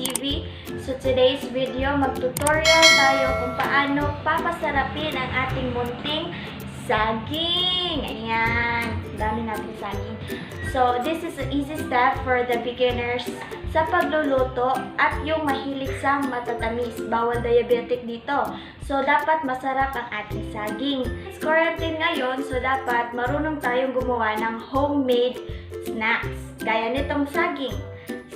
TV. So today's video, mag-tutorial tayo kung paano papasarapin ang ating munting saging. Ayan, dami natin saging. So this is an easy step for the beginners sa pagluluto at yung mahilig sa matatamis. Bawal diabetic dito. So dapat masarap ang ating saging. It's quarantine ngayon, so dapat marunong tayong gumawa ng homemade snacks. Gaya nitong saging.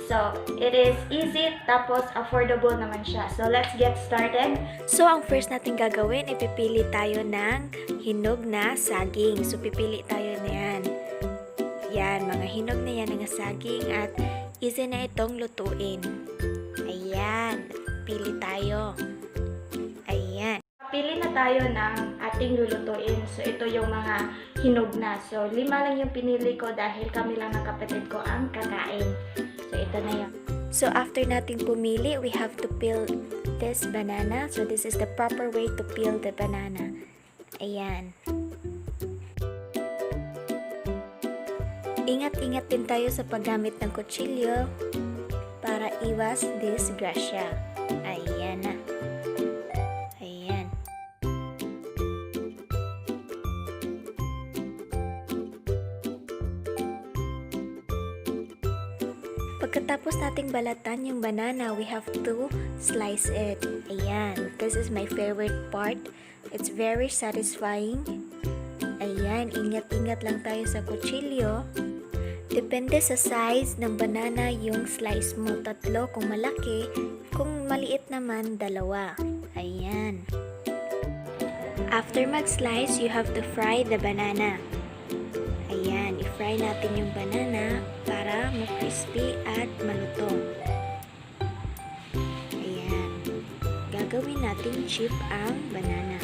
So, it is easy, tapos affordable naman siya. So, let's get started. So, ang first natin gagawin, ipipili tayo ng hinog na saging. So, pipili tayo na yan. Yan, mga hinog na yan ng saging at easy na itong lutuin. Ayan, pili tayo. Ayan. Pili na tayo ng ating lulutuin. So, ito yung mga hinog na. So, 5 lang yung pinili ko dahil kami lang ng kapatid ko ang kakain. So, ito na yun. So, after natin pumili, we have to peel this banana. So, this is the proper way to peel the banana. Ayan. Ingat-ingat din tayo sa paggamit ng kutsilyo para iwas disgrasya. Ayan na. Ayan. Pagkatapos nating balatan yung banana, we have to slice it. Ayan. This is my favorite part. It's very satisfying. Ayan. Ingat-ingat lang tayo sa kutsilyo. Depende sa size ng banana yung slice mo. 3 kung malaki. Kung maliit naman, 2. Ayan. After mag-slice, you have to fry the banana. Ayan. I-fry natin yung banana para ma-crispy at malutong. Ayan. Gagawin natin chip ang banana.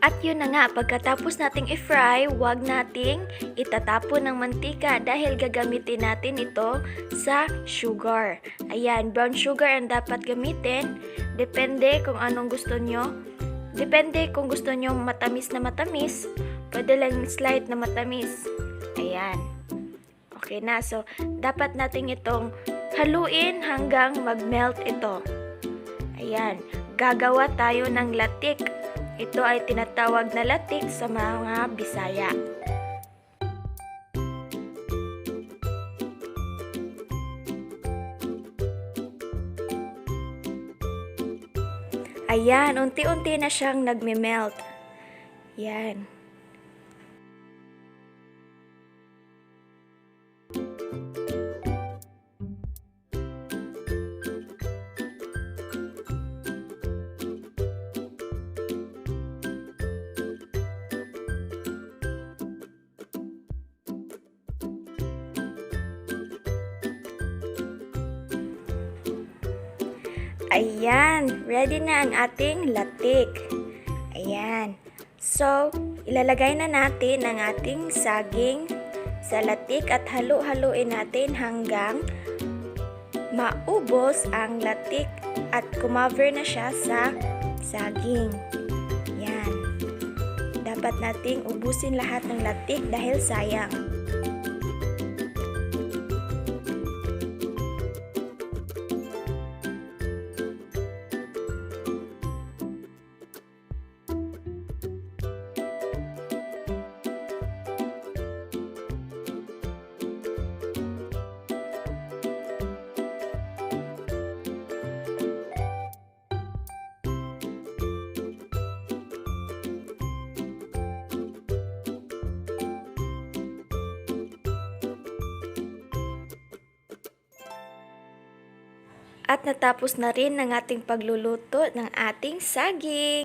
At yun na nga, pagkatapos nating i-fry, huwag nating itatapon ng mantika dahil gagamitin natin ito sa sugar. Ayan, brown sugar ang dapat gamitin. Depende kung anong gusto nyo. Depende kung gusto nyo matamis na matamis. Pwede lang slight na matamis. Ayan. Okay na, so dapat nating itong haluin hanggang mag-melt ito. Ayan, gagawa tayo ng latik. Ito ay tinatawag na latik sa mga Bisaya. Ayan, unti-unti na siyang nagme-melt. Yan. Ayan, ready na ang ating latik. Ayan. So, ilalagay na natin ang ating saging sa latik at halu-haluin natin hanggang maubos ang latik at kumover na siya sa saging. Ayan. Dapat nating ubusin lahat ng latik dahil sayang. At natapos na rin ang ating pagluluto ng ating saging.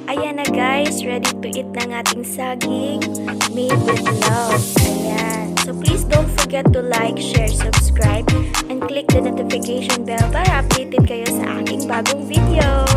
Ayan na guys, ready to eat ng ating saging made with love. Ayan. So please don't forget to like, share, subscribe, and click the notification bell para updated kayo sa aking bagong video.